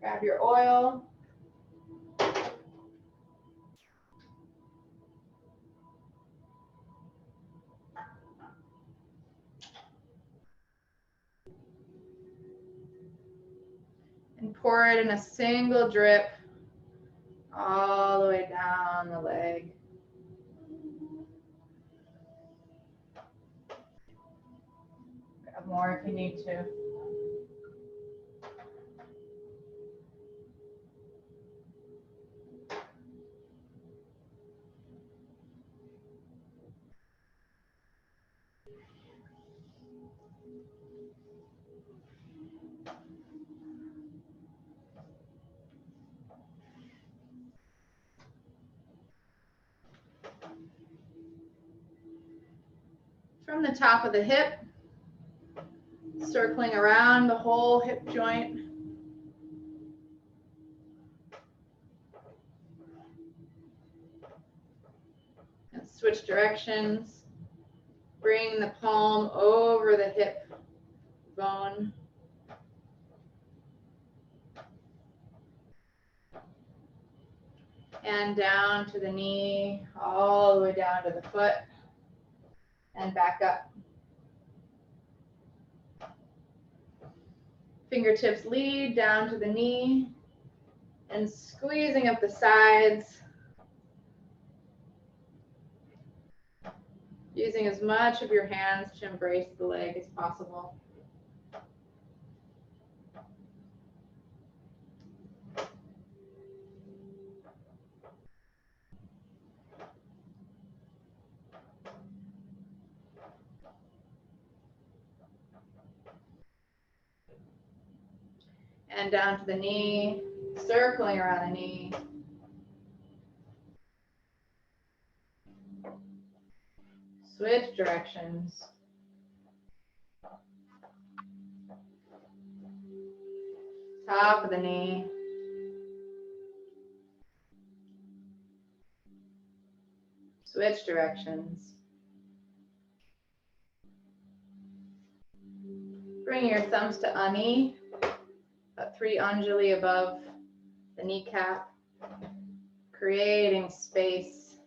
Grab your oil. And pour it in a single drip all the way down the leg. Grab more if you need to. From the top of the hip, circling around the whole hip joint. And switch directions. Bring the palm over the hip bone. And down to the knee, all the way down to the foot. And back up. Fingertips lead down to the knee and squeezing up the sides. Using as much of your hands to embrace the leg as possible. And down to the knee, circling around the knee. Switch directions. Top of the knee. Switch directions. Bring your thumbs to ani, about 3 anjali above the kneecap, creating space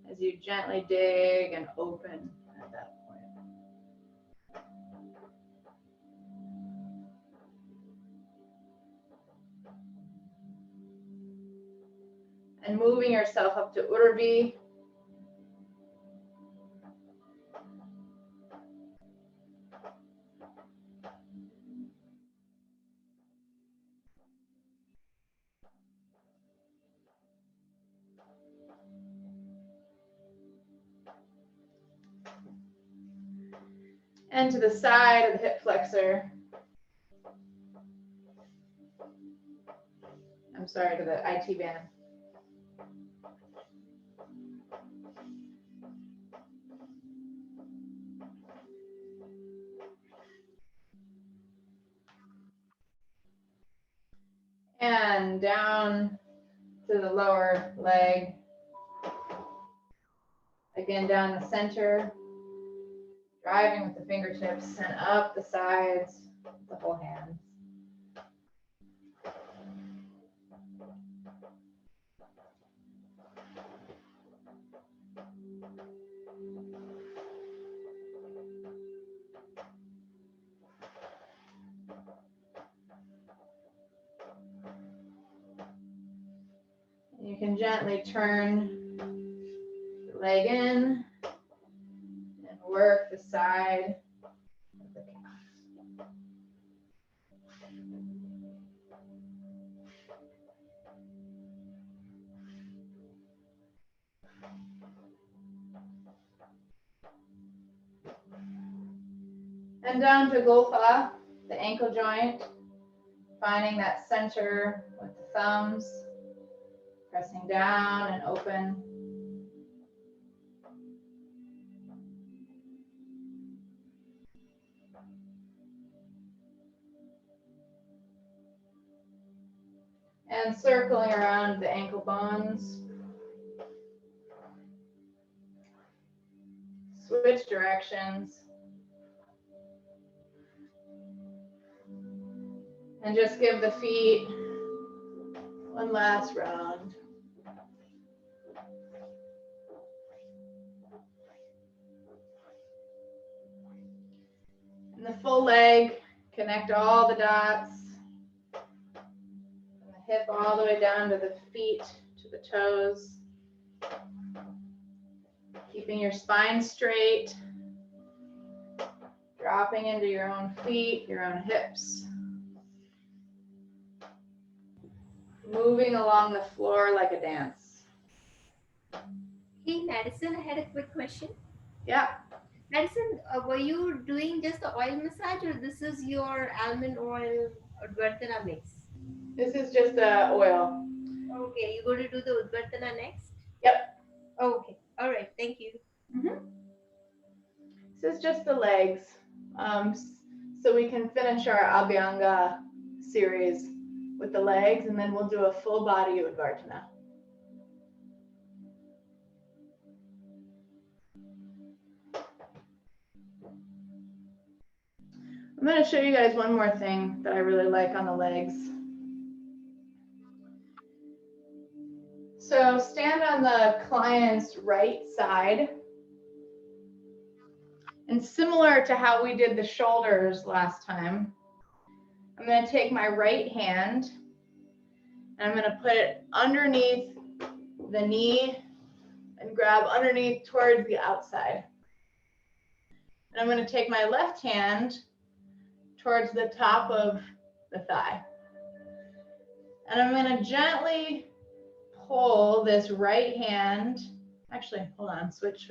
as you gently dig and open at that point. And moving yourself up to Urvi. And to the side of the hip flexor. I'm sorry, to the IT band. And down to the lower leg. Again, down the center. Driving with the fingertips and up the sides, the whole hand. You can gently turn the leg in and work the side of the calf. And down to Golfa, the ankle joint, finding that center with the thumbs, pressing down and open. And circling around the ankle bones. Switch directions. And just give the feet One last round. And the full leg, connect all the dots. From the hip all the way down to the feet, to the toes. Keeping your spine straight. Dropping into your own feet, your own hips. Moving along the floor like a dance. Hey, Madison, I had a quick question. Yeah. Madison, were you doing just the oil massage, or this is your almond oil Udvartana mix? This is just oil. Okay, you're going to do the Udvartana next? Yep. Okay, all right, thank you. This is just the legs. So we can finish our Abhyanga series with the legs, and then we'll do a full body Udvartana. I'm going to show you guys one more thing that I really like on the legs. So stand on the client's right side. And similar to how we did the shoulders last time, I'm going to take my right hand and I'm going to put it underneath the knee and grab underneath towards the outside. And I'm going to take my left hand towards the top of the thigh. And I'm going to gently pull this right hand. Actually, hold on, switch.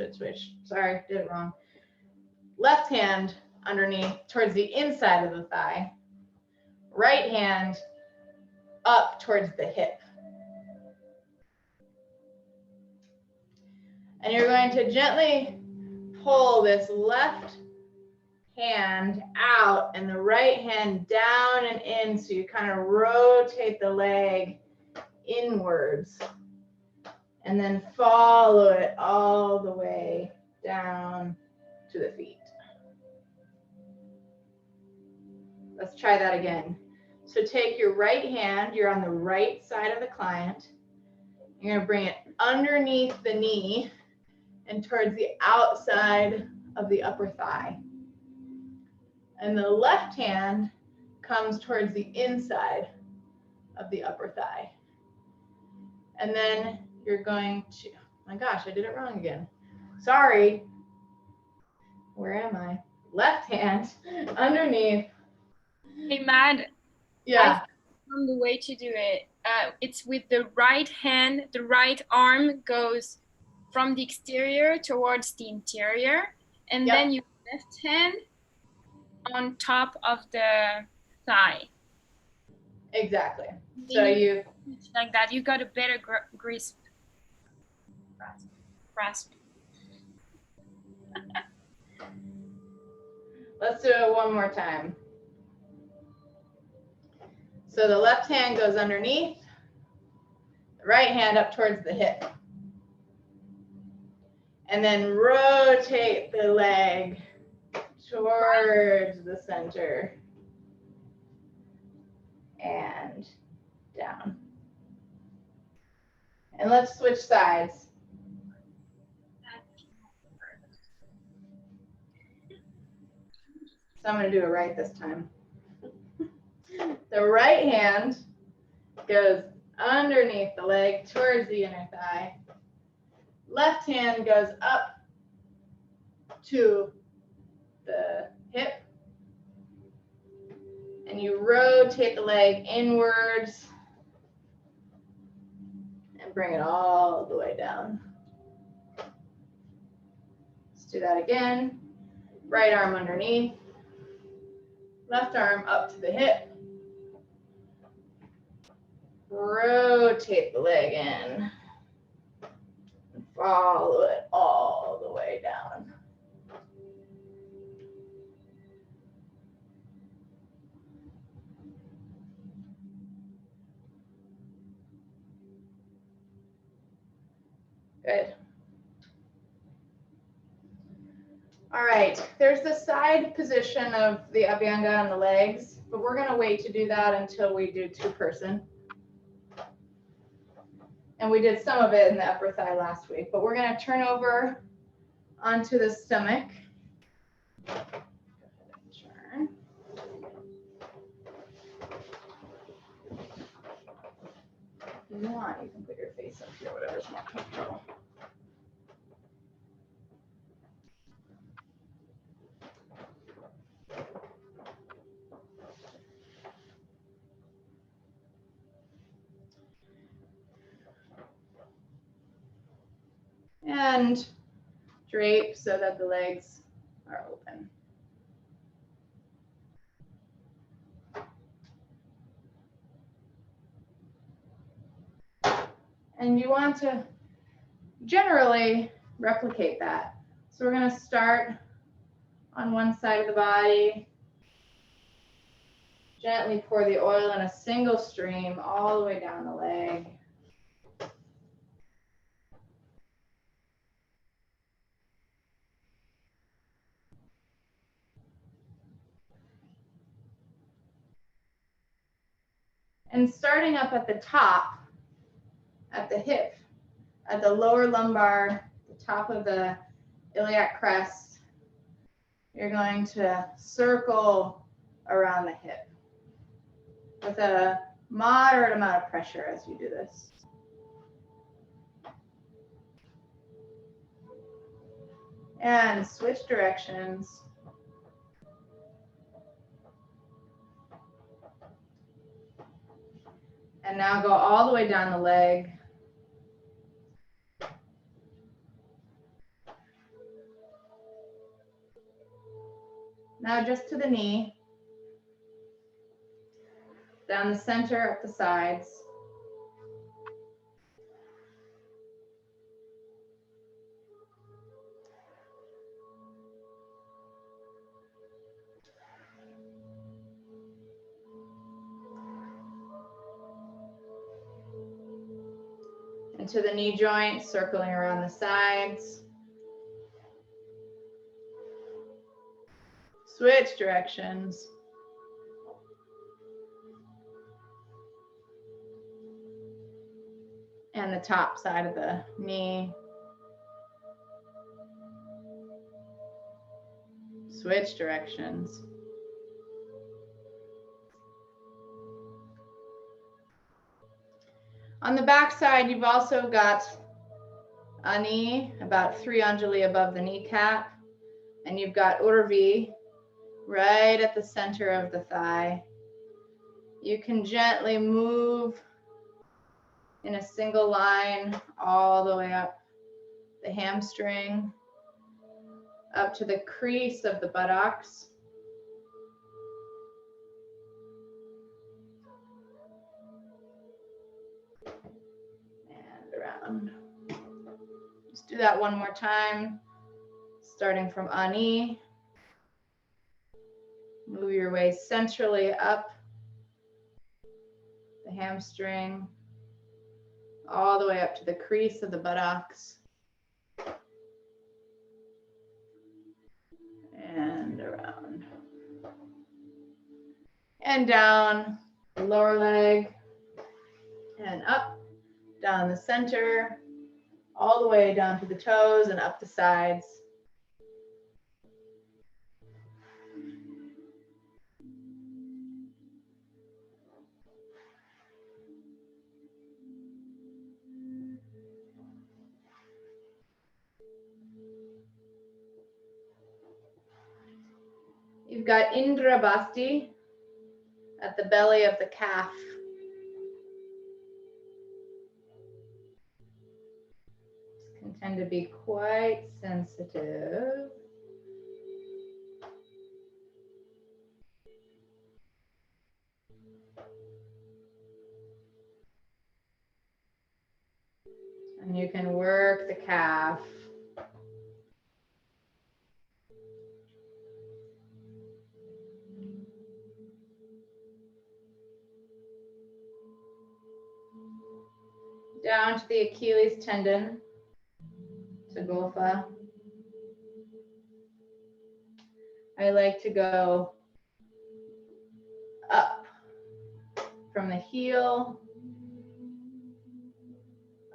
Sorry, did it wrong. Left hand underneath towards the inside of the thigh. Right hand up towards the hip. And you're going to gently pull this left hand out and the right hand down and in, so you kind of rotate the leg inwards and then follow it all the way down to the feet. Let's try that again. So take your right hand, you're on the right side of the client. You're going to bring it underneath the knee and towards the outside of the upper thigh. And the left hand comes towards the inside of the upper thigh. And then you're going to, oh my gosh, I did it wrong again. Sorry. Where am I? Left hand underneath. Hey, Mad. Yeah. On the way to do it, it's with the right hand, the right arm goes from the exterior towards the interior, and then your left hand on top of the thigh. Exactly. So you like that, you got a better grasp. Let's do it one more time. So the left hand goes underneath, the right hand up towards the hip. And then rotate the leg towards the center and down. And let's switch sides. So I'm going to do it right this time. The right hand goes underneath the leg towards the inner thigh. Left hand goes up to the hip. And you rotate the leg inwards and bring it all the way down. Let's do that again. Right arm underneath. Left arm up to the hip. Rotate the leg in. And follow it all the way down. Good. All right, there's the side position of the Abhyanga on the legs, but we're going to wait to do that until we do two-person. And we did some of it in the upper thigh last week, but we're going to turn over onto the stomach. Go ahead and turn. If you want, you can put your face up here, whatever's more comfortable. And drape so that the legs are open. And you want to generally replicate that. So we're going to start on one side of the body. Gently pour the oil in a single stream all the way down the leg. And starting up at the top, at the hip, at the lower lumbar, the top of the iliac crest, you're going to circle around the hip with a moderate amount of pressure as you do this. And switch directions. And now go all the way down the leg. Now just to the knee. Down the center, up the sides. Into the knee joint, circling around the sides. Switch directions. And the top side of the knee. Switch directions. On the back side, you've also got a knee about 3 anjali above the kneecap, and you've got Urvi right at the center of the thigh. You can gently move in a single line all the way up the hamstring, up to the crease of the buttocks. And around. Just do that one more time, starting from Ani. Move your way centrally up the hamstring, all the way up to the crease of the buttocks. And around. And down the lower leg, and up, down the center, all the way down to the toes and up the sides. You've got Indrabasti at the belly of the calf. This can tend to be quite sensitive. And you can work the calf. Down to the Achilles tendon, to Golfa. I like to go up from the heel,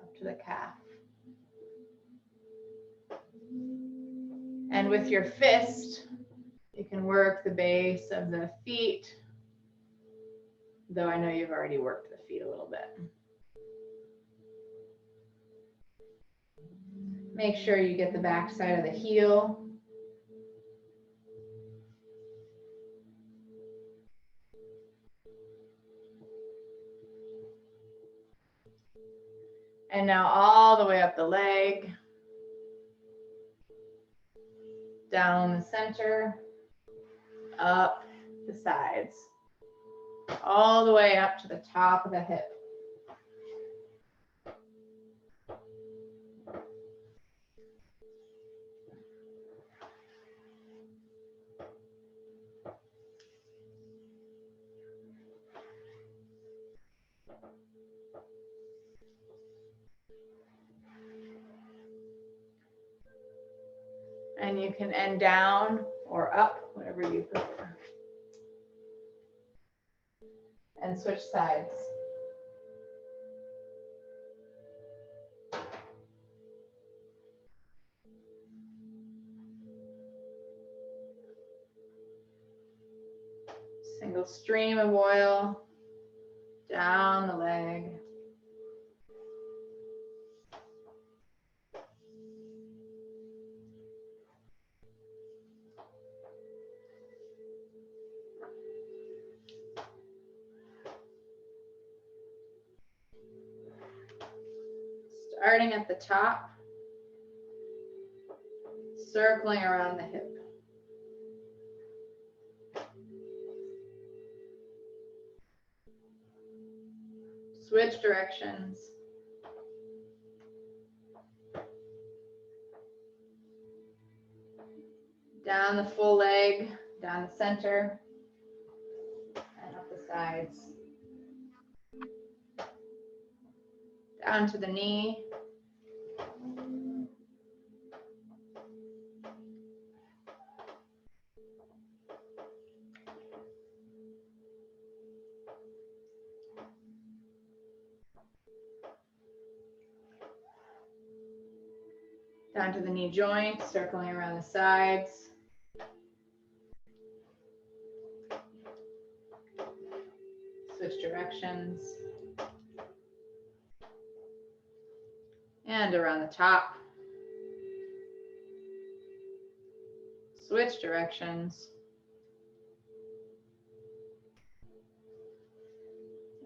up to the calf. And with your fist, you can work the base of the feet, though I know you've already worked the feet a little bit. Make sure you get the back side of the heel. And now all the way up the leg, down the center, up the sides, all the way up to the top of the hip. And you can end down or up, whatever you prefer. And switch sides. Single stream of oil down the leg. Starting at the top, circling around the hip. Switch directions. Down the full leg, down the center, and up the sides. Down to the knee. Down to the knee joint, circling around the sides. Switch directions. And around the top. Switch directions.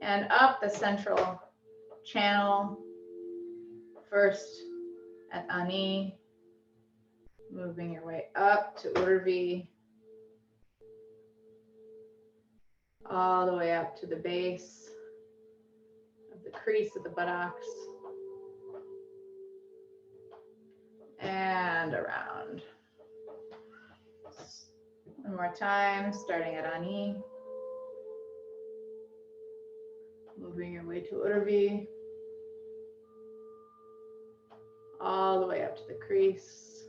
And up the central channel. First at Ani, moving your way up to Urvi, all the way up to the base of the crease of the buttocks, and around. One more time, starting at Ani, moving your way to Urvi, all the way up to the crease,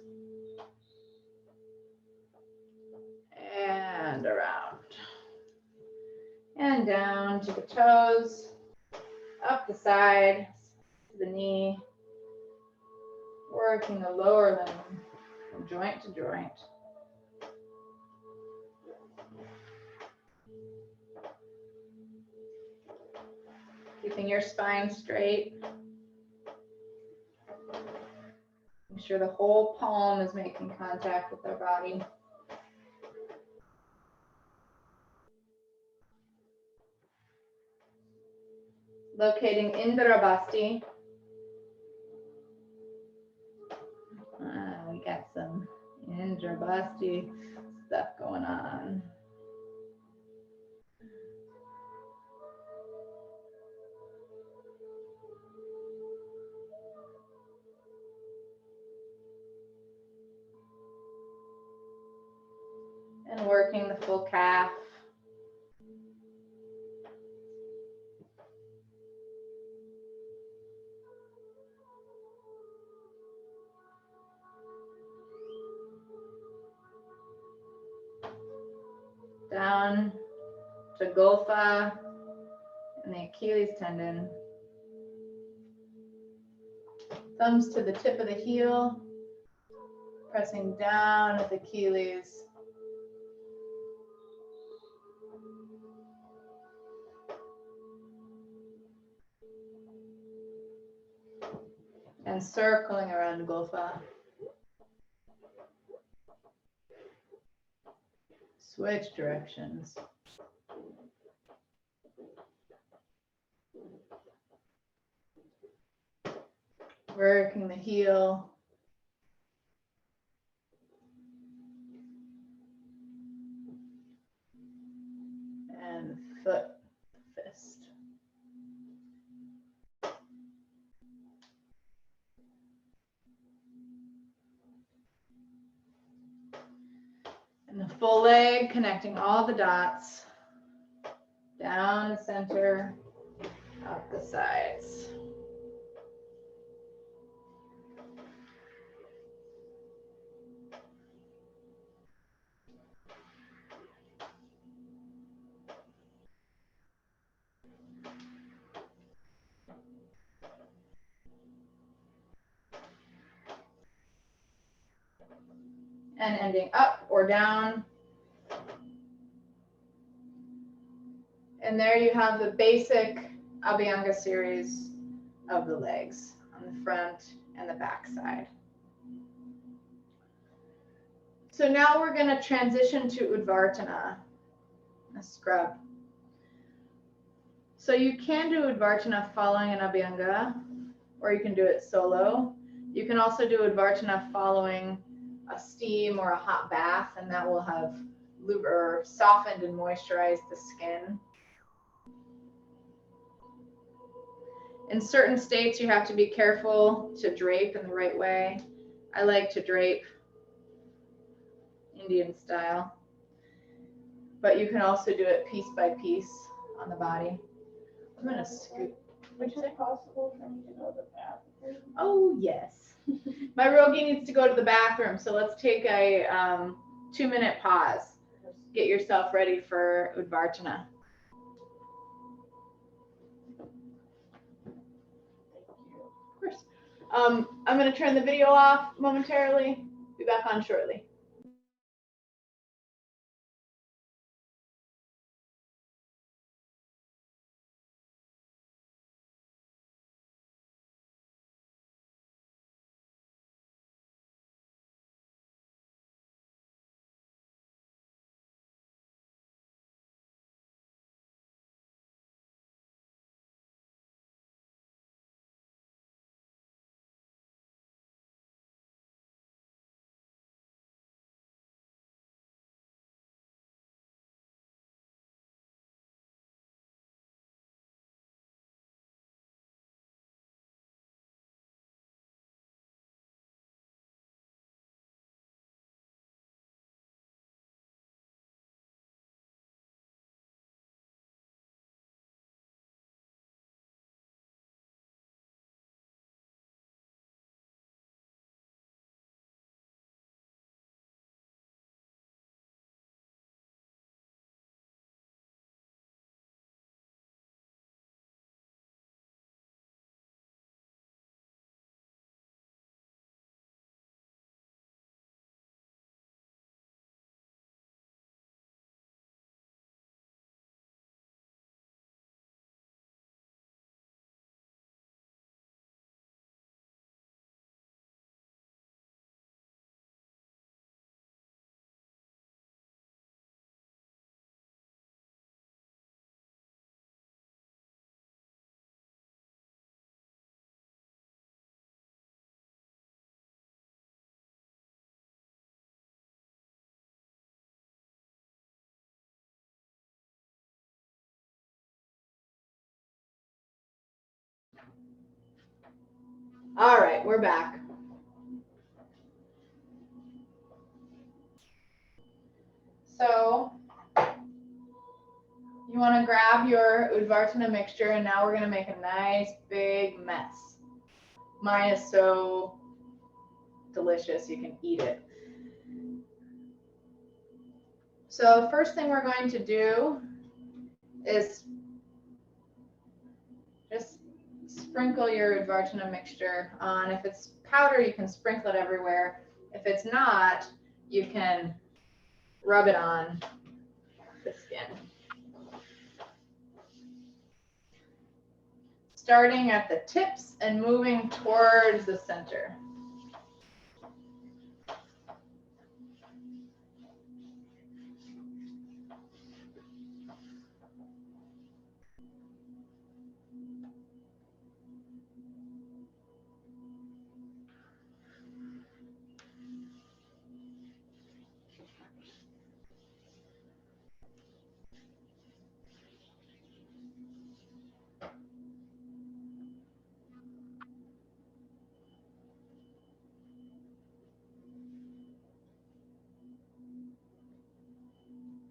and around, and down to the toes, up the side, to the knee, working the lower limb from joint to joint. Keeping your spine straight. Make sure the whole palm is making contact with our body. Locating Indrabasti. We got some Indrabasti stuff going on. And working the full calf. Down to Golfa and the Achilles tendon. Thumbs to the tip of the heel, pressing down at the Achilles. And circling around Gulfa. Switch directions. Working the heel. And foot, fist. And the full leg, connecting all the dots. Down the center, up the sides. And ending up or down. And there you have the basic Abhyanga series of the legs on the front and the back side. So now we're going to transition to Udvartana, a scrub. So you can do Udvartana following an Abhyanga, or you can do it solo. You can also do Udvartana following a steam or a hot bath, and that will have softened and moisturized the skin. In certain states, you have to be careful to drape in the right way. I like to drape Indian style, but you can also do it piece by piece on the body. I'm gonna scoot. Is it possible for me to go to the bathroom? Oh yes, my Rogi needs to go to the bathroom, so let's take a 2-minute pause. Get yourself ready for Udvartana. Of course. I'm going to turn the video off momentarily. Be back on shortly. All right, we're back. So you want to grab your Udvartana mixture, and now we're going to make a nice big mess. Mine is so delicious, you can eat it. So first thing we're going to do is just sprinkle your Udvartana mixture on. If it's powder, you can sprinkle it everywhere. If it's not, you can rub it on the skin. Starting at the tips and moving towards the center.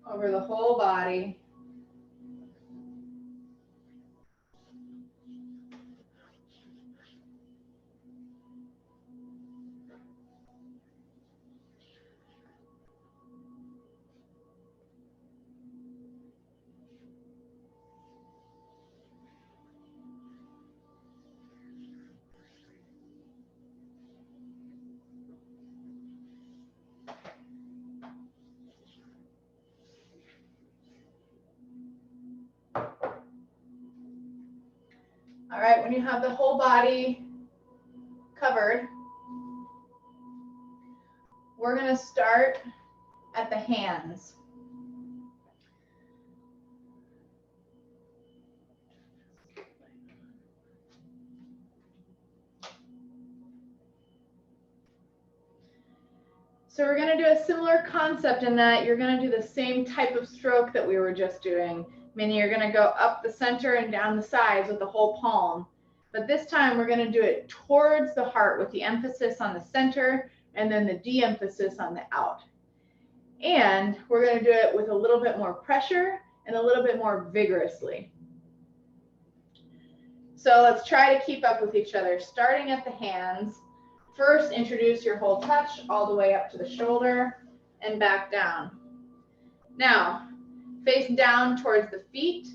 Over the whole body. All right, when you have the whole body covered, we're going to start at the hands. So we're going to do a similar concept in that you're going to do the same type of stroke that we were just doing, meaning you're going to go up the center and down the sides with the whole palm. But this time we're going to do it towards the heart with the emphasis on the center and then the de-emphasis on the out. And we're going to do it with a little bit more pressure and a little bit more vigorously. So let's try to keep up with each other, starting at the hands. First, introduce your whole touch all the way up to the shoulder and back down. Now, face down towards the feet.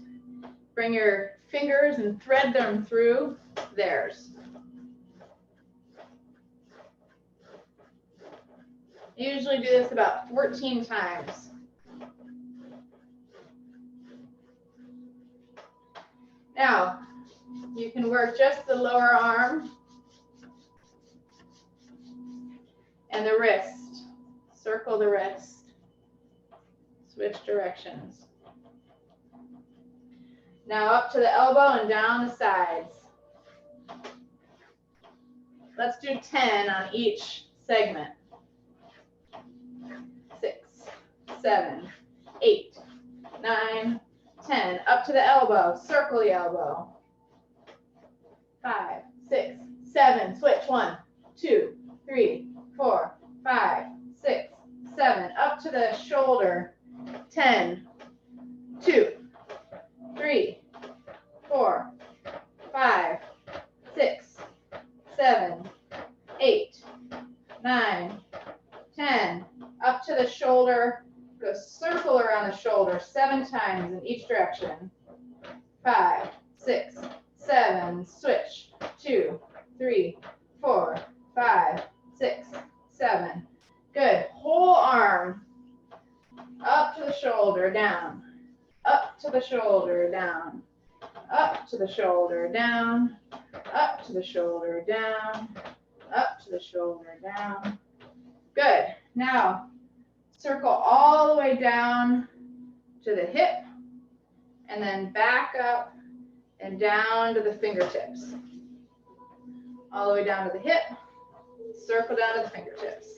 Bring your fingers and thread them through theirs. Usually do this about 14 times. Now, you can work just the lower arm and the wrist. Circle the wrist. Switch directions. Now up to the elbow and down the sides. Let's do 10 on each segment. 6, 7, 8, 9, 10. Up to the elbow. Circle the elbow. 5, 6, 7. Switch. 1, 2, 3, 4, 5, 6, 7. Up to the shoulder. 10, 2, 3, 4, 5, 6, 7, 8, 9, 10. Up to the shoulder. Go circle around the shoulder 7 times in each direction. 5, 6, 7. Switch. 2, 3, 4, 5, 6, 7. Good. Whole arm. Up to the shoulder, down. Up to the shoulder, down. Up to the shoulder, down. Up to the shoulder, down. Up to the shoulder, down. Good. Now, circle all the way down to the hip, and then back up and down to the fingertips. All the way down to the hip, circle down to the fingertips.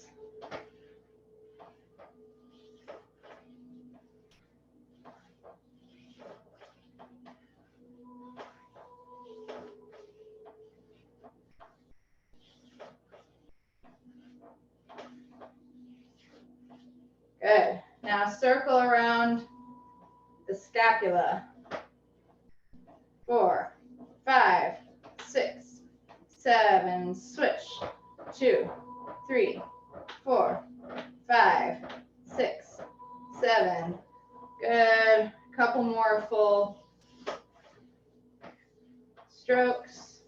Good. Now circle around the scapula. 4, 5, 6, 7. Switch. 2, 3, 4, 5, 6, 7. Good. Couple more full strokes.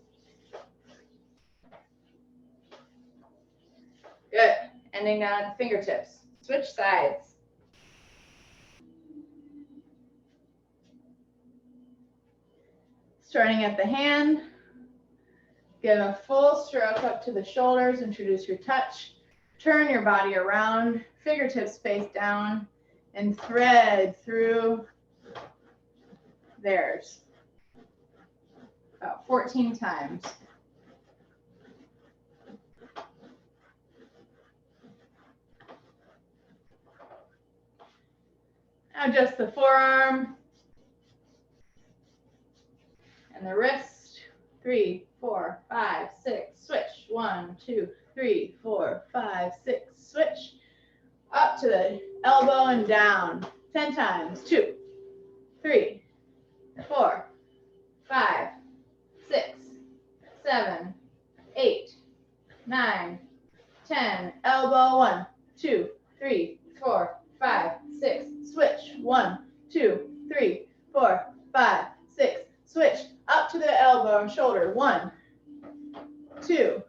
Bending down at the fingertips. Switch sides. Starting at the hand, give a full stroke up to the shoulders, introduce your touch, turn your body around, fingertips face down, and thread through theirs. About 14 times. Now just the forearm and the wrist. 3, 4, 5, 6, switch. 1, 2, 3, 4, 5, 6, switch. Up to the elbow and down. 10 times. 2, 3, 4, 5, 6, 7, 8, 9, 10. Elbow. 1, 2, 3, 4, 5, 6. Switch. 1, 2, 3, 4, 5, 6. Switch. Up to the elbow and shoulder. 1, 2,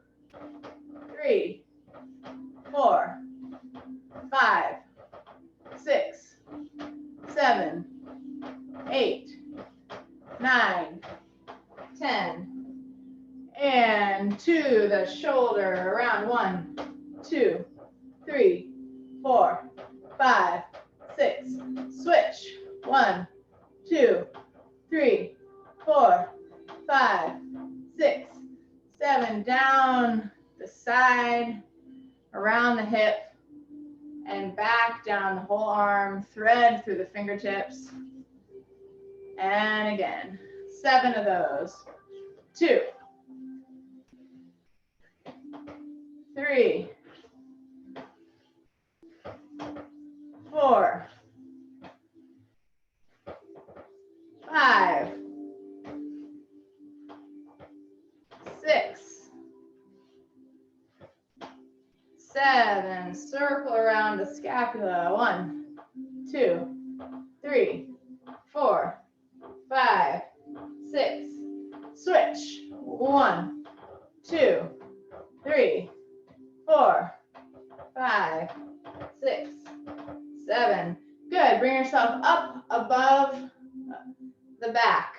3, 4, 5, 6, 7, 8, 9, 10. And to the shoulder around. 1, 2, 3, 4, 5, 6. Switch. 1, 2, 3, 4, 5, 6, 7. Down the side, around the hip, and back down the whole arm. Thread through the fingertips. And again, 7 of those. 2, 3, 4, 5, 6, 7. Circle around the scapula. 1, 2, 3, 4, 5, 6. Switch. 1, 2, 3, 4, 5, 6, 7. Good. Bring yourself up above the back.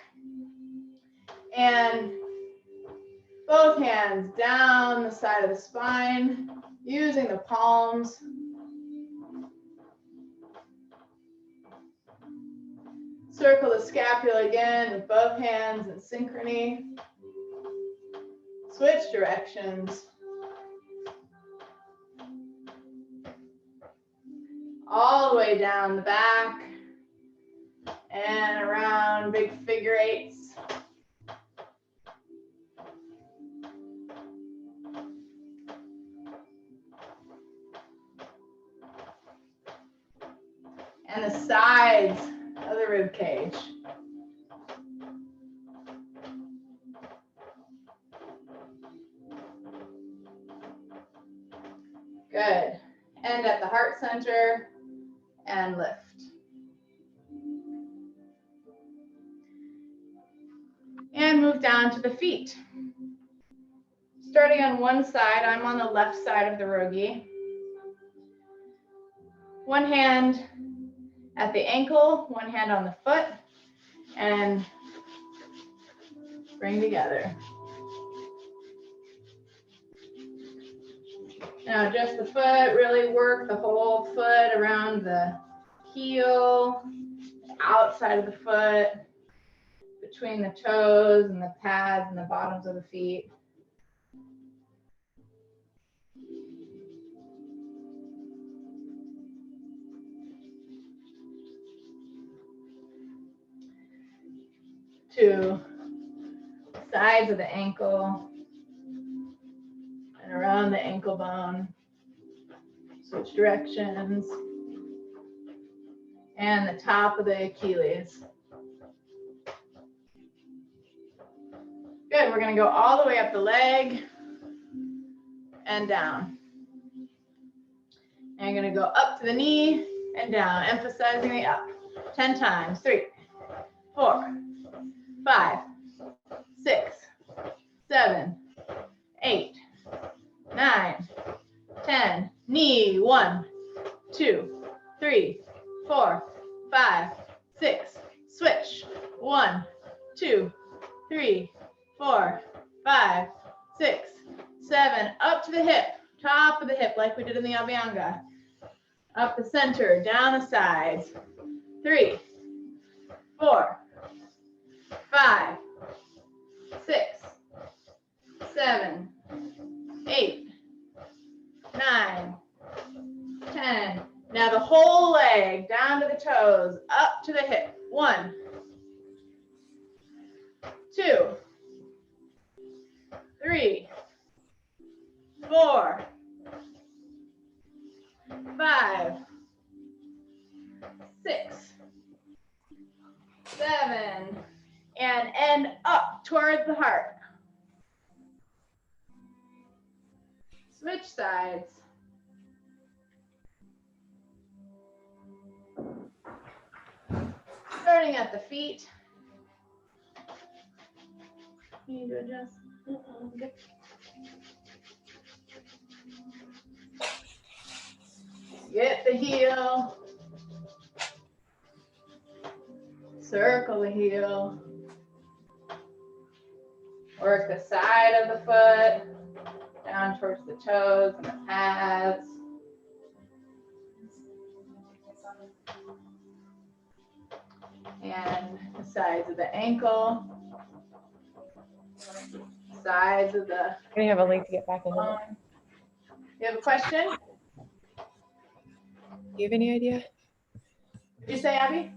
And both hands down the side of the spine, using the palms. Circle the scapula again with both hands in synchrony. Switch directions. All the way down the back and around, big figure eights. And the sides of the rib cage. Good. End at the heart center and lift. And move down to the feet. Starting on one side, I'm on the left side of the rogi. One hand at the ankle, one hand on the foot, and bring together. Now just the foot, really work the whole foot around the heel, outside of the foot, between the toes and the pads and the bottoms of the feet. To sides of the ankle and around the ankle bone. Switch directions. And the top of the Achilles. Good, we're gonna go all the way up the leg and down. And you're gonna go up to the knee and down, emphasizing the up. 10 times. 3, 4, 5, 6, 7, 8, 9, 10. knee. 1, 2, 3, 4, 5, 6. Switch. 1, 2, 3, 4, 5, 6, 7. Up to the hip. Top of the hip like we did in the Abhyanga. Up the center, down the sides. 3, 4, 5, 6, 7, 8, 9, 10. Now the whole leg down to the toes, up to the hip. 1, 2, 3, 4, 5, 6, 7, and end up towards the heart. Switch sides. Starting at the feet. You need to adjust. Okay. Get the heel. Circle the heel. Work the side of the foot down towards the toes and the pads. And the sides of the ankle. Sides of the. We have a link to get back in there. You have a question? Do you have any idea? Did you say, Abby?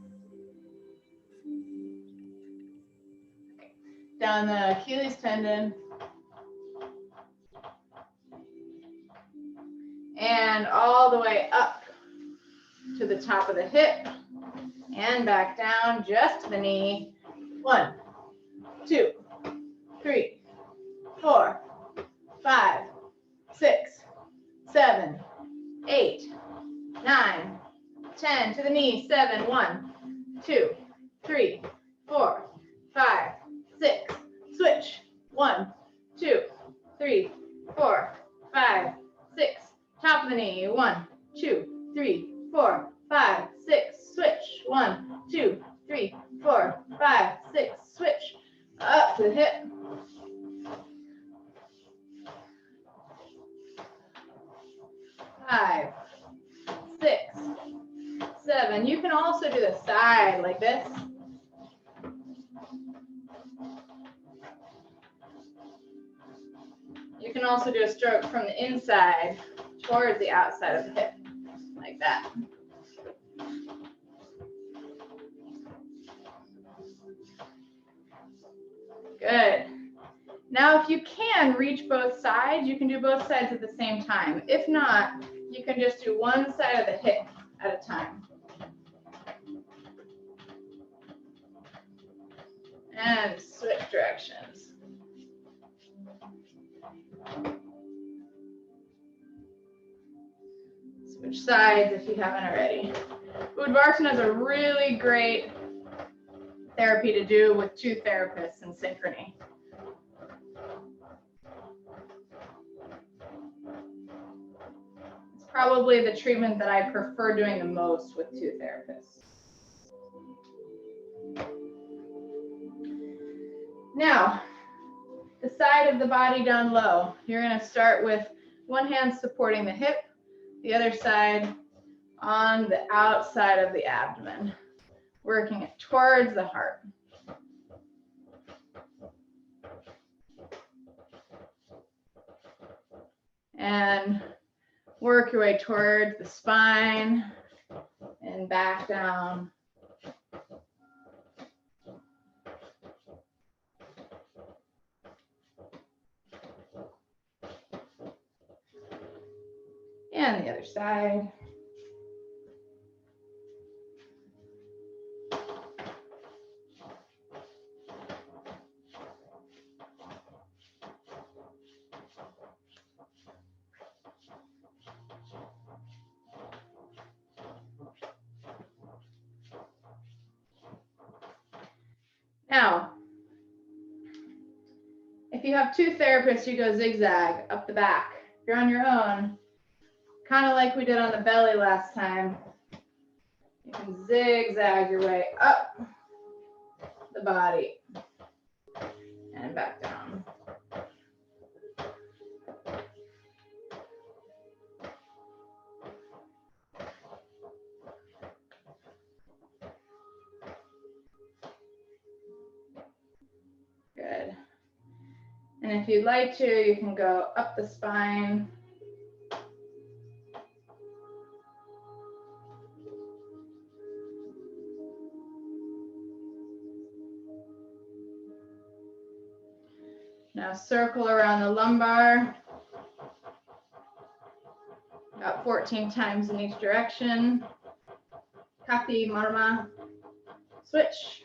Down the Achilles tendon. And all the way up to the top of the hip and back down just to the knee. 1, 2, 3, 4, 5, 6, 7, 8, 9, 10. To the knee. 7, 1, 2, 3, 4, 5, 6. Switch. 1, 2, 3, 4, 5, 6. Top of the knee. 1, 2, 3, 4, 5, 6. Switch. 1, 2, 3, 4, 5, 6. Switch. Up to the hip. 5, 6, 7. You can also do the side like this. You can also do a stroke from the inside towards the outside of the hip, like that. Good. Now, if you can reach both sides, you can do both sides at the same time. If not, you can just do one side of the hip at a time. And switch directions. Switch sides if you haven't already. Udvartana is a really great therapy to do with 2 therapists in synchrony. It's probably the treatment that I prefer doing the most with 2 therapists. Now, the side of the body down low. You're going to start with one hand supporting the hip, the other side on the outside of the abdomen, working it towards the heart. And work your way towards the spine and back down. And the other side. Now, if you have 2 therapists, you go zigzag up the back. If you're on your own, kind of like we did on the belly last time. You can zigzag your way up the body and back down. Good. And if you'd like to, you can go up the spine. Now circle around the lumbar, about 14 times in each direction. Kapi marma, switch.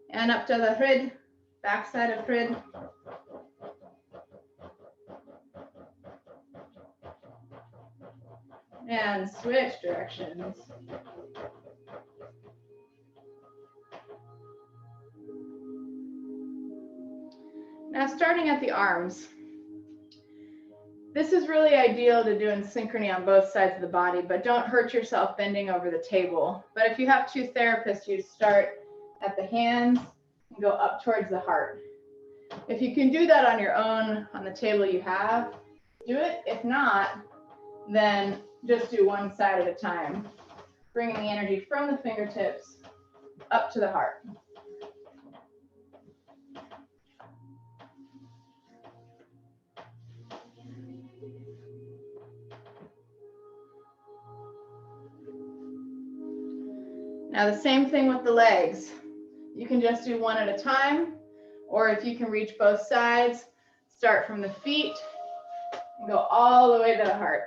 And up to the hrid, backside of hrid. And switch directions. Now starting at the arms. This is really ideal to do in synchrony on both sides of the body, but don't hurt yourself bending over the table. But if you have two therapists, you start at the hands and go up towards the heart. If you can do that on your own, on the table you have, do it. If not, then just do one side at a time, bringing the energy from the fingertips up to the heart. Now the same thing with the legs. You can just do one at a time, or if you can reach both sides, start from the feet and go all the way to the heart.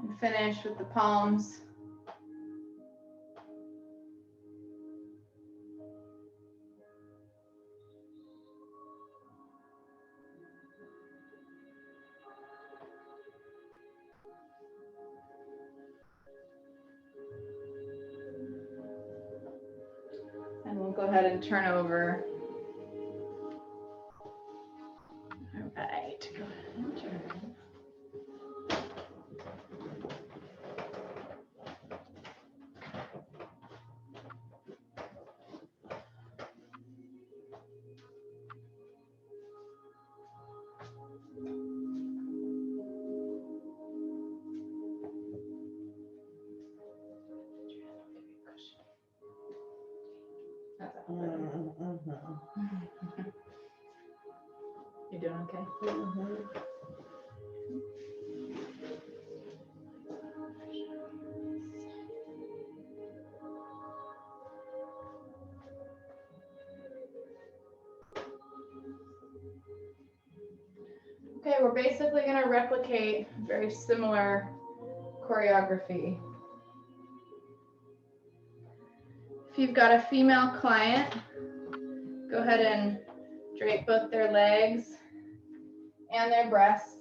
And finish with the palms. And we'll go ahead and turn over. All right, go ahead and turn. You doing okay? Okay, we're basically going to replicate very similar choreography. If you've got a female client, go ahead and drape both their legs and their breasts.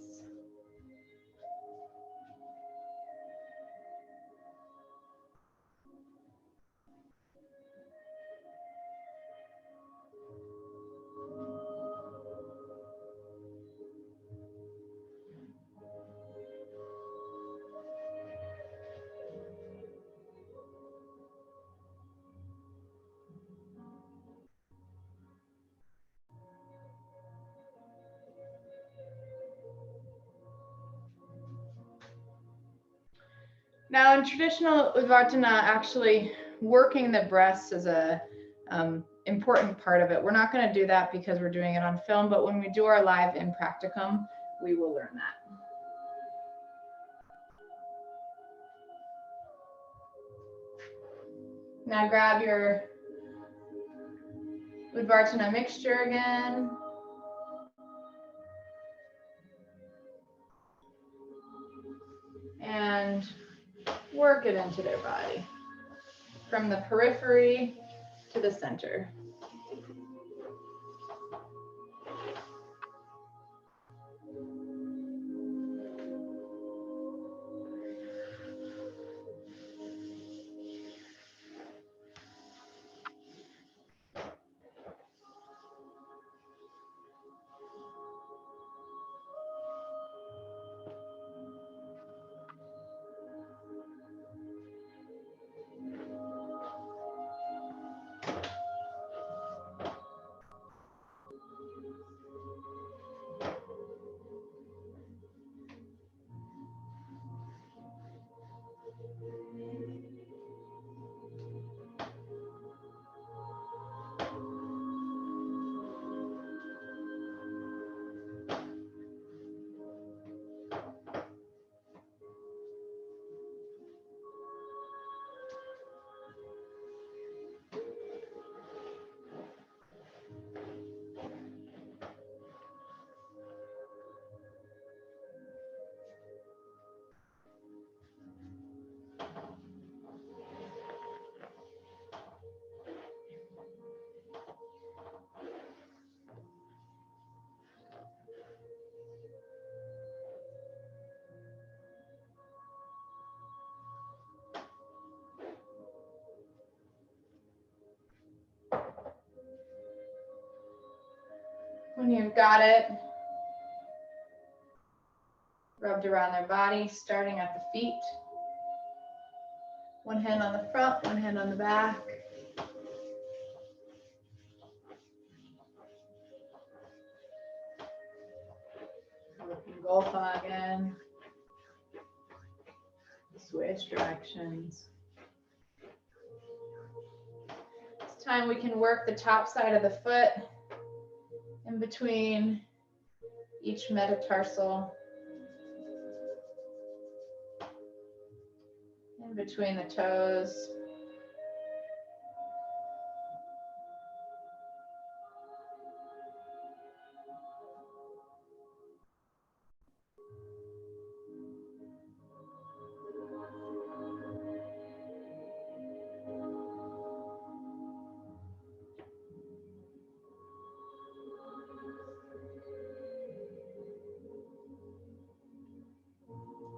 Now in traditional Udvartana, actually working the breasts is a important part of it. We're not going to do that because we're doing it on film, but when we do our live in practicum, we will learn that. Now grab your Udvartana mixture again. and work it into their body from the periphery to the center. When you've got it rubbed around their body, starting at the feet. One hand on the front, one hand on the back. Working Golfa again. Switch directions. This time we can work the top side of the foot in between each metatarsal, in between the toes.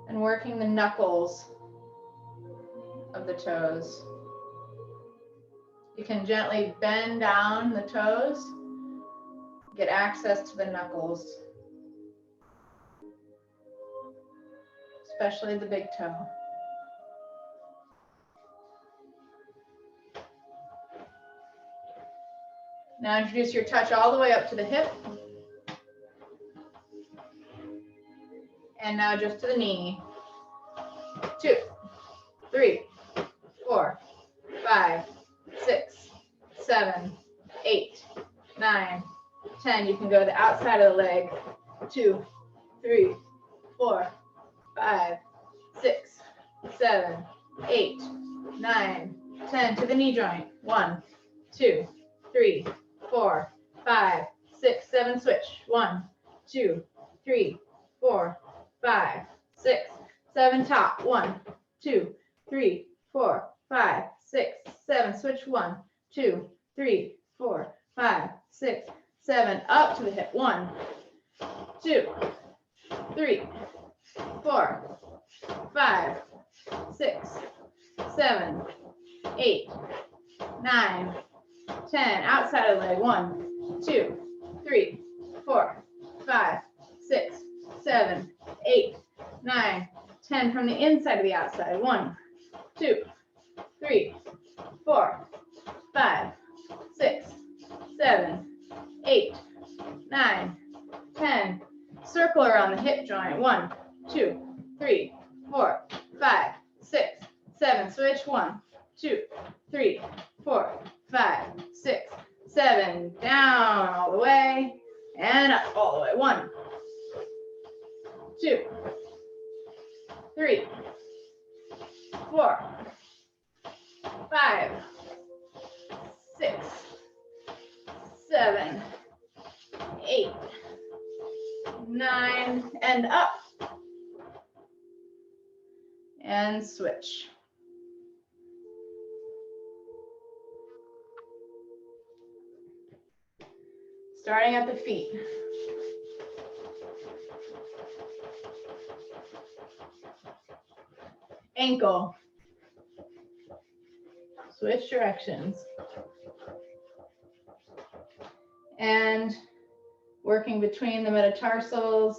And working the knuckles of the toes. You can gently bend down the toes, get access to the knuckles, especially the big toe. Now introduce your touch all the way up to the hip. And now just to the knee. 2, 3, 4, 5, 6, 7, 8, 9, 10. You can go to the outside of the leg. 2, 3, 4, 5, 6, 7, 8, 9, 10. To the knee joint. 1, 2, 3, 4, 5, 6, 7. Switch. 1, 2, 3, 4, 5, 6, 7. Top. 1, 2, 3, 4, 5, 6, 7. Switch. 1, 2, 3, 4, 5, 6, 7. Up to the hip. 1, 2, 3, 4, 5, 6, 7, 8, 9, 10. Outside of the leg. 1, 2, 3, 4, 5, 6, 7, 8, 9, 10. From the inside to the outside. 1, 2, 3, 4, 5, 6, 7, 8, 9, 10. Circle around the hip joint. 1, 2, 3, 4, 5, 6, 7. Switch. 1, 2, 3, 4, 5, 6, 7. Down all the way and up all the way. 1, 2, 3, 4, 5, 6, 7, 8, 9, and up. and switch. Starting at the feet. Ankle. Switch directions. And working between the metatarsals.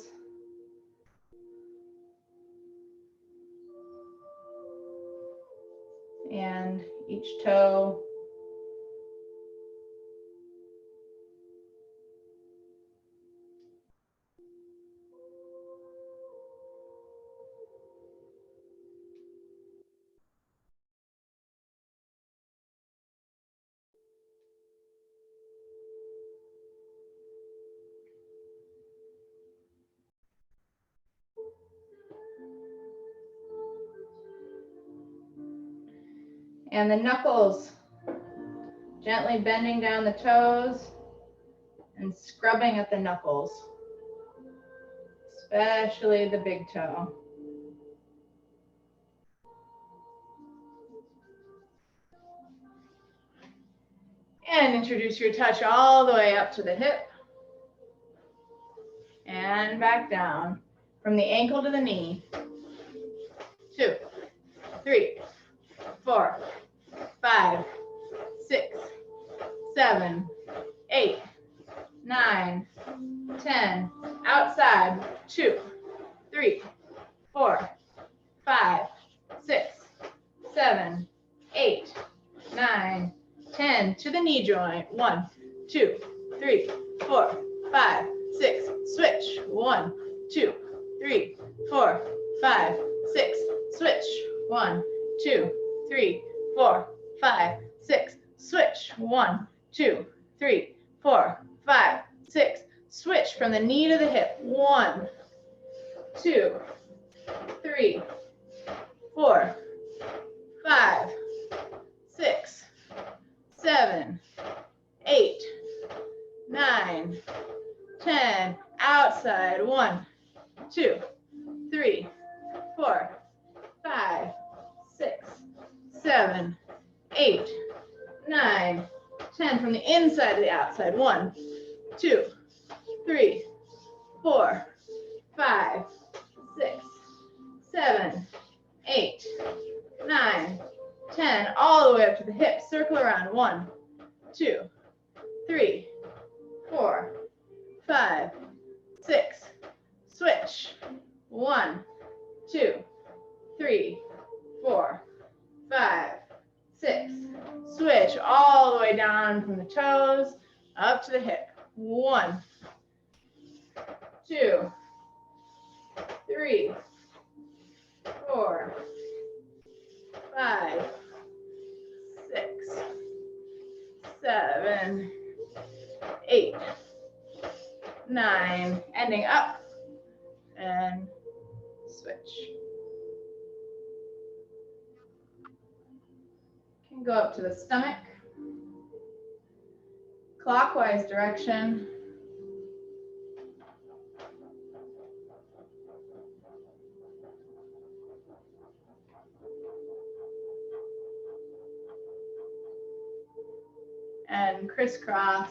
And each toe. And the knuckles, gently bending down the toes and scrubbing at the knuckles, especially the big toe. And introduce your touch all the way up to the hip and back down from the ankle to the knee. 2, 3, 4, 5, 6, 7, 8, 9, 10. Outside. 2, 3, 4, 5, 6, 7, 8, 9, 10. To the knee joint. 1, 2, 3, 4, 5, 6. Switch. 1, 2, 3, 4, 5, 6. Switch. 1, 2, 3, 4, 5, 6. Switch. 1, 2, 3, 4, 5, 6. Switch from the knee to the hip. 1, 2, 3, 4, 5, 6, 7, 8, 9, 10. Outside. 1, 2, 3, 4, 5, 6, 7, 8, 9, 10. From the inside to the outside. 1, 2, 3, 4, 5, 6, 7, 8, 9, 10. All the way up to the hips. Circle around. 1, 2, 3, 4, 5, 6. Switch. 1, 2, 3, 4, 5, 6. Switch all the way down from the toes up to the hip. 1, 2, 3, 4, 5, 6, 7, 8, 9. Ending up and switch. Can go up to the stomach. Clockwise direction. And crisscross.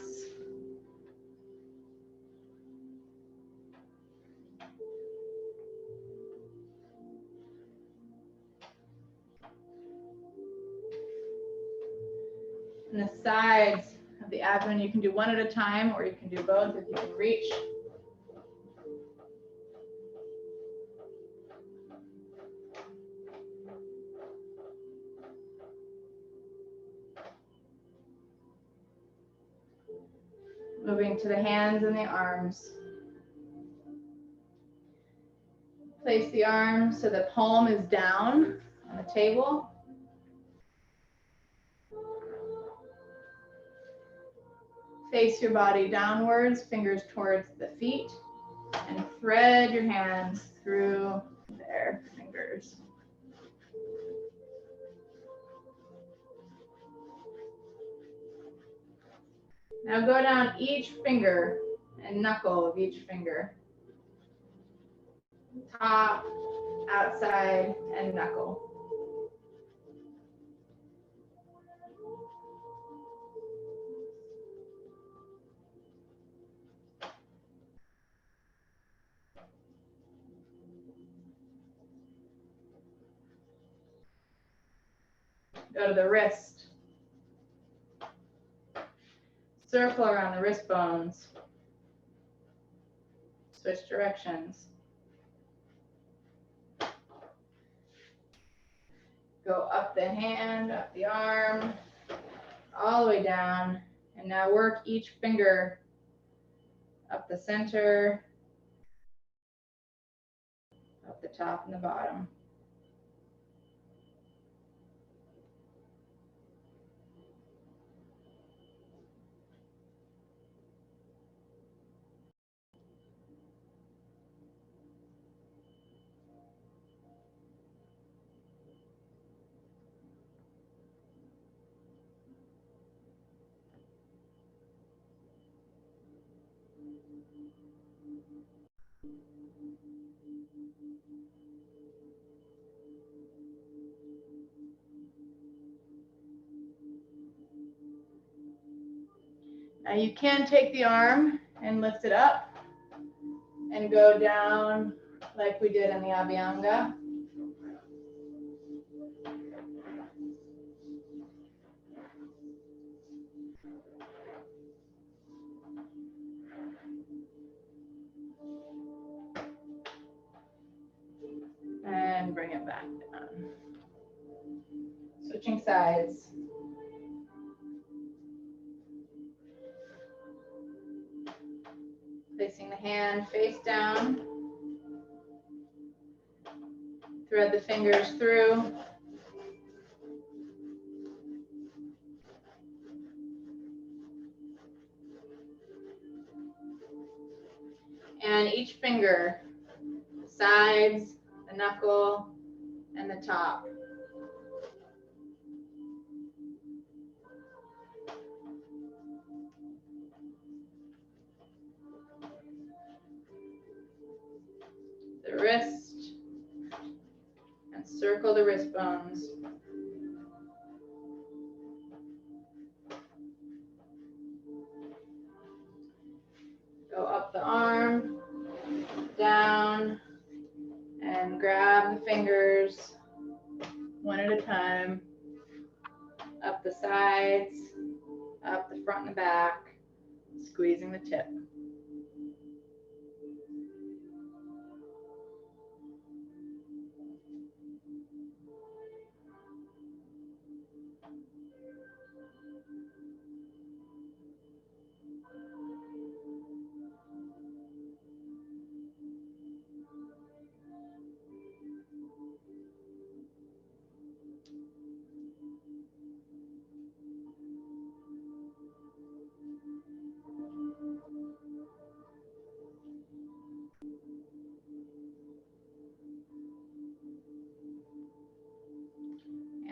And the sides of the abdomen, you can do one at a time or you can do both if you can reach. Moving to the hands and the arms. Place the arms so the palm is down on the table. Face your body downwards, fingers towards the feet, and thread your hands through their fingers. Now go down each finger and knuckle of each finger. Top, outside, and knuckle. Go to the wrist. Circle around the wrist bones. Switch directions. Go up the hand, up the arm, all the way down. And now work each finger up the center, up the top and the bottom. Now you can take the arm and lift it up and go down like we did in the Abhyanga. And bring it back down. Switching sides. Placing the hand face down. Thread the fingers through. And each finger, the sides, the knuckle, and the top. The wrist, and circle the wrist bones. Go up the arm, down, and grab the fingers one at a time, up the sides, up the front and the back, squeezing the tip.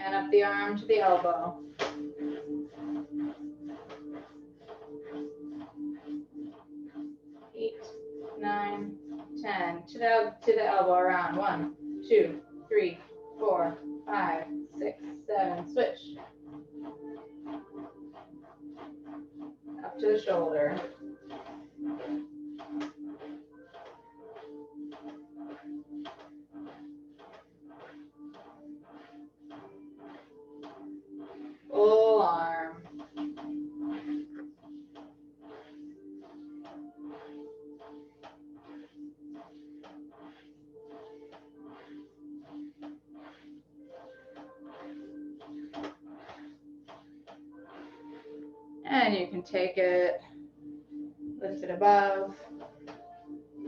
And up the arm to the elbow. 8, 9, 10. To the elbow around. 1, 2, 3, 4, 5, 6, 7. Switch. Up to the shoulder. Full arm. And you can take it, lift it above,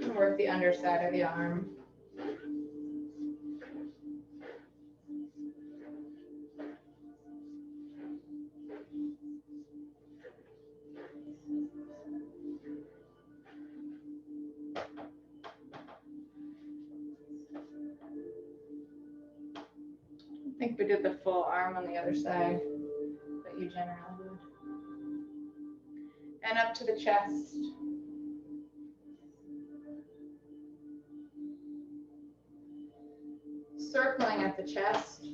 and work the underside of the arm. I think we did the full arm on the other side, but you generally would. And up to the chest. the chest.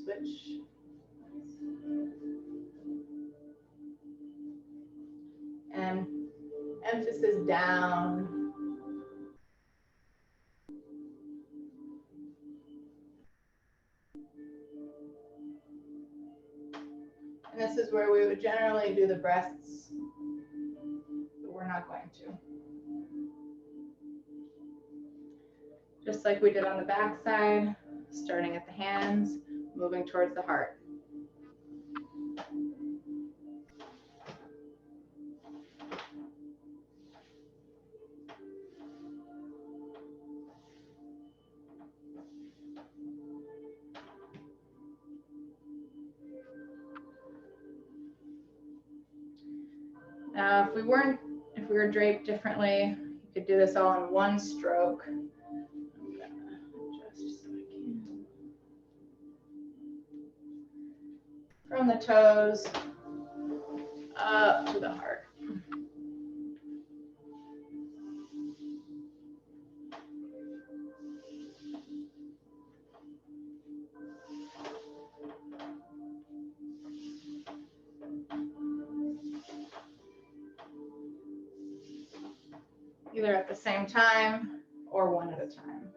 Switch. And emphasis down. And this is where we would generally do the breaths, but we're not going to. Just like we did on the back side, starting at the hands, moving towards the heart. Now, if we were draped differently, you could do this all in one stroke. I'm gonna adjust so I can. From the toes up to the heart. Either at the same time or one at a time.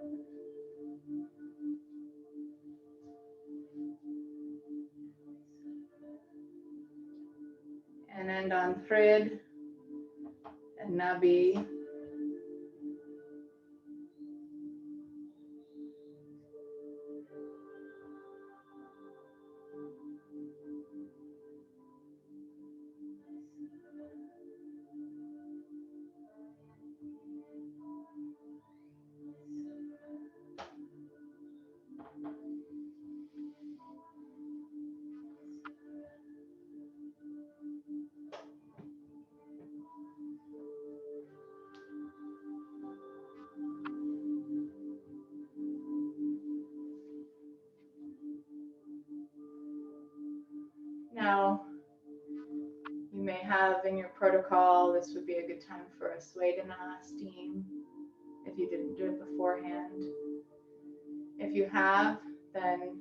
And end on thrid and nabi. Now, you may have in your protocol, this would be a good time for a Svedana steam if you didn't do it beforehand. If you have, then,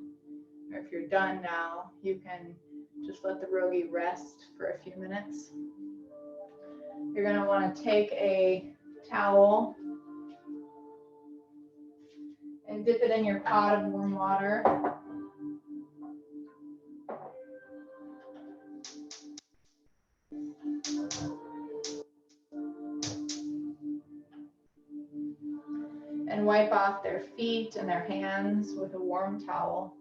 or if you're done now, you can just let the rogi rest for a few minutes. You're going to want to take a towel and dip it in your pot of warm water. And wipe off their feet and their hands with a warm towel.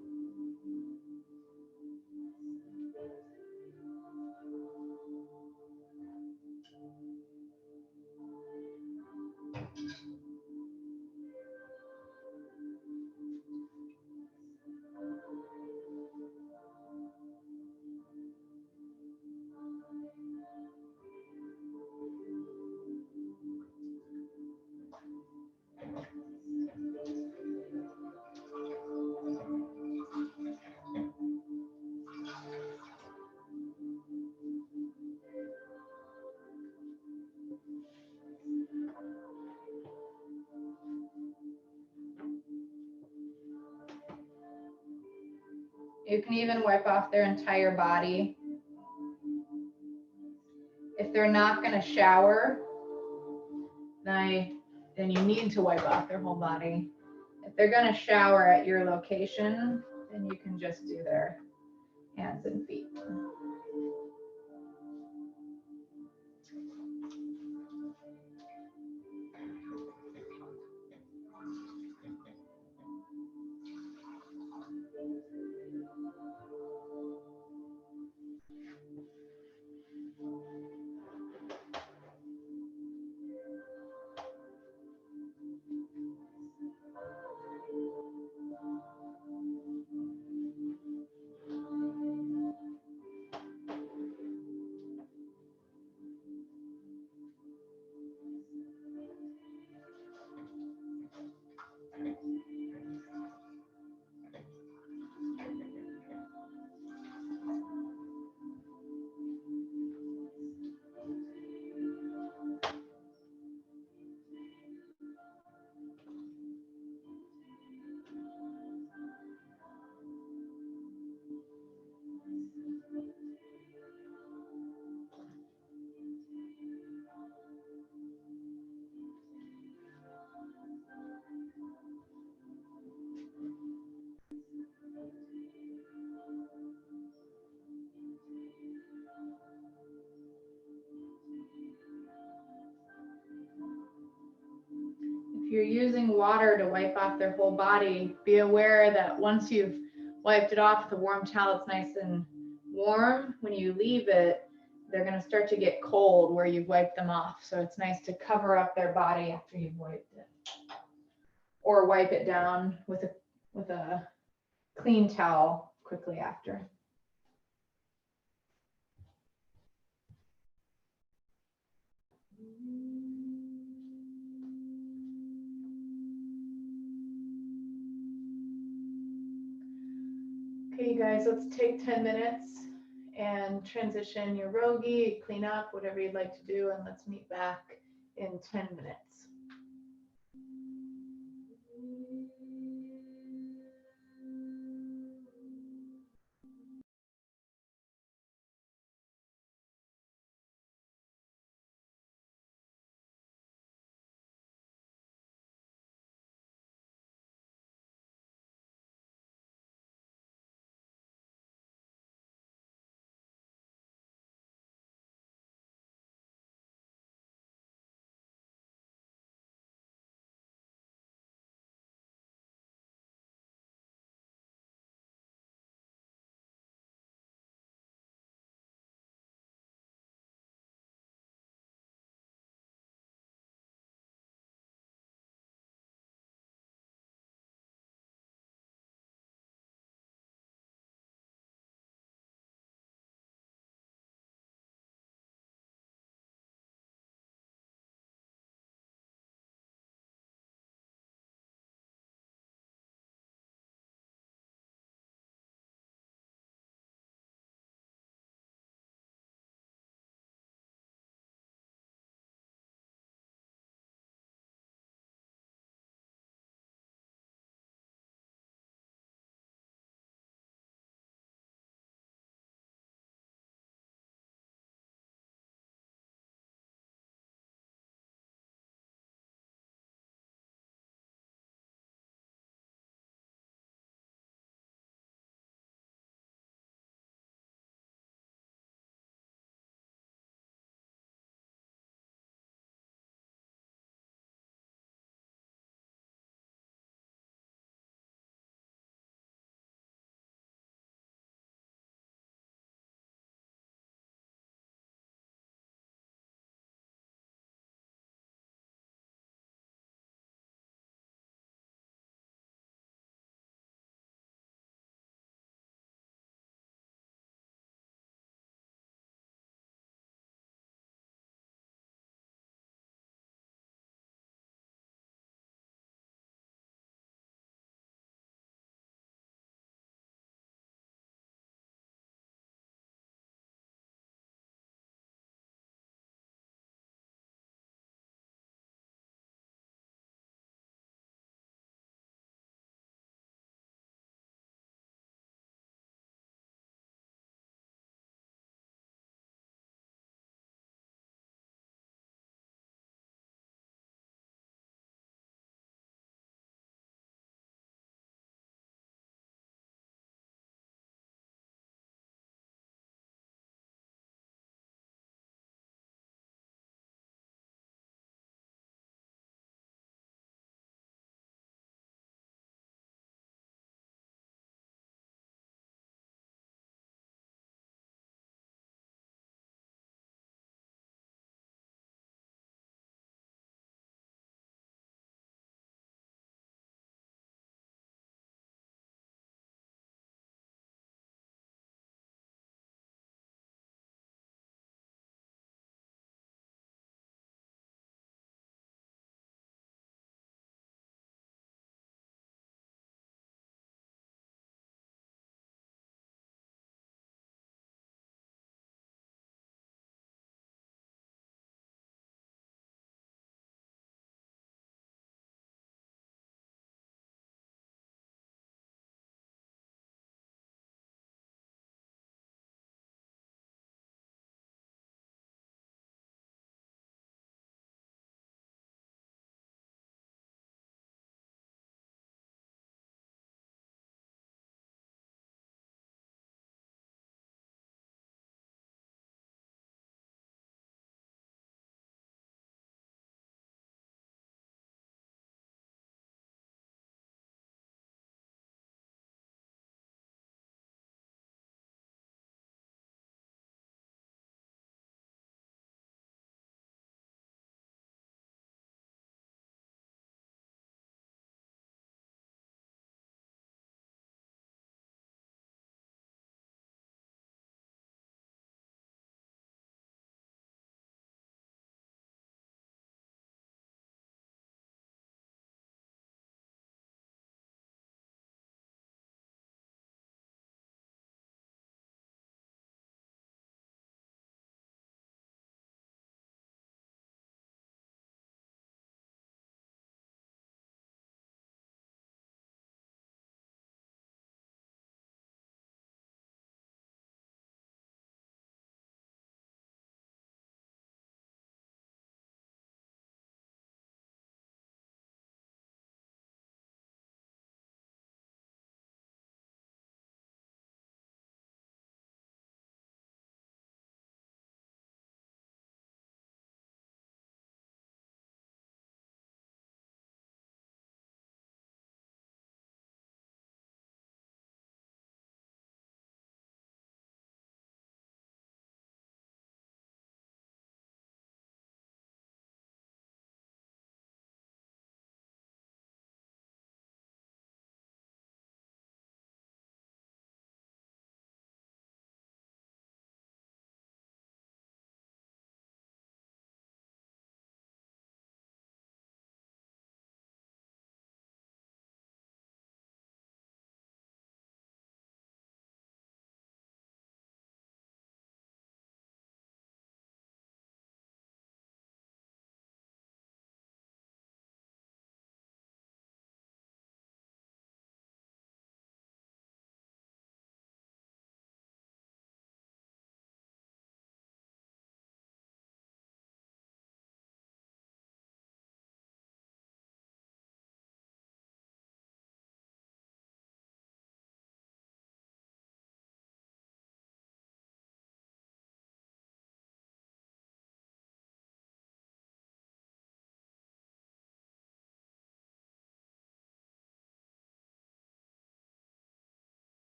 You can even wipe off their entire body. If they're not going to shower, then you need to wipe off their whole body. If they're going to shower at your location, then you can just do their hands and feet. you're using water to wipe off their whole body, be aware that once you've wiped it off with a warm towel, it's nice and warm. When you leave it, they're going to start to get cold where you've wiped them off. So it's nice to cover up their body after you've wiped it. Or wipe it down with a clean towel quickly after. Okay, you guys, let's take 10 minutes and transition your rogi, clean up, whatever you'd like to do, and let's meet back in 10 minutes.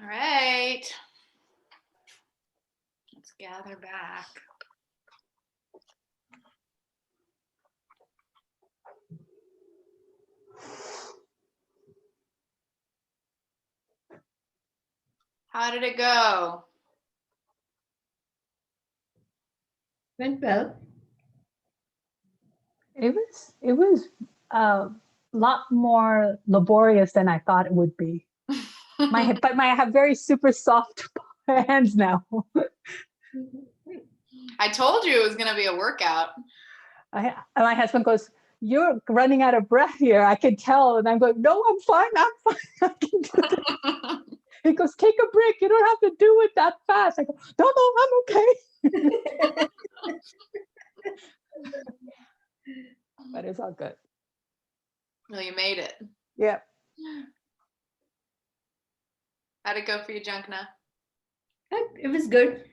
All right. Let's gather back. How did it go? Went well. It was a lot more laborious than I thought it would be. But I have very super soft hands now. I told you it was going to be a workout. My husband goes, "You're running out of breath here. I can tell." And I'm going, "No, I'm fine. I'm fine. I can do it." He goes, "Take a break. You don't have to do it that fast." I go, "No, I'm okay." But it's all good. Well, you made it. Yeah. How'd it go for you, Jankna? It was good.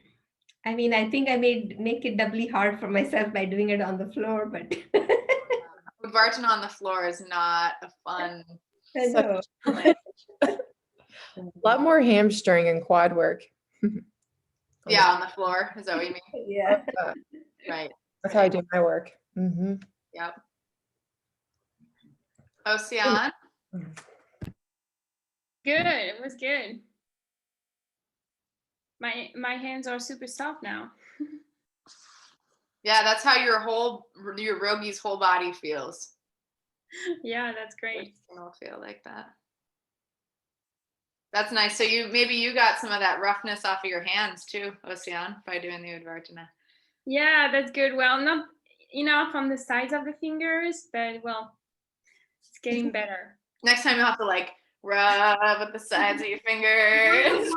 I mean, I think I make it doubly hard for myself by doing it on the floor, but Udvartana on the floor is not a fun. I know. A lot more hamstring and quad work. Yeah, on the floor. Is that what you mean? Yeah. Right. That's how I do my work. Mm-hmm. Yep. Ocean. Good. It was good. My hands are super soft now. Yeah, that's how your Rogi's whole body feels. Yeah, that's great. It'll feel like that. That's nice. So maybe you got some of that roughness off of your hands too, Ocean, by doing the Udvartana. Yeah, that's good. Well, not enough on the sides of the fingers, but well, it's getting better. Next time you'll have to like rub with the sides of your fingers.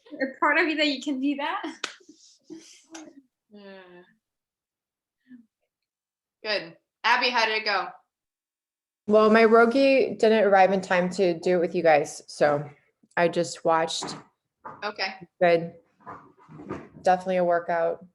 A part of you that you can do that. Yeah. Good. Abby, how did it go? Well, my Rogi didn't arrive in time to do it with you guys, so I just watched. Okay. Good. Definitely a workout.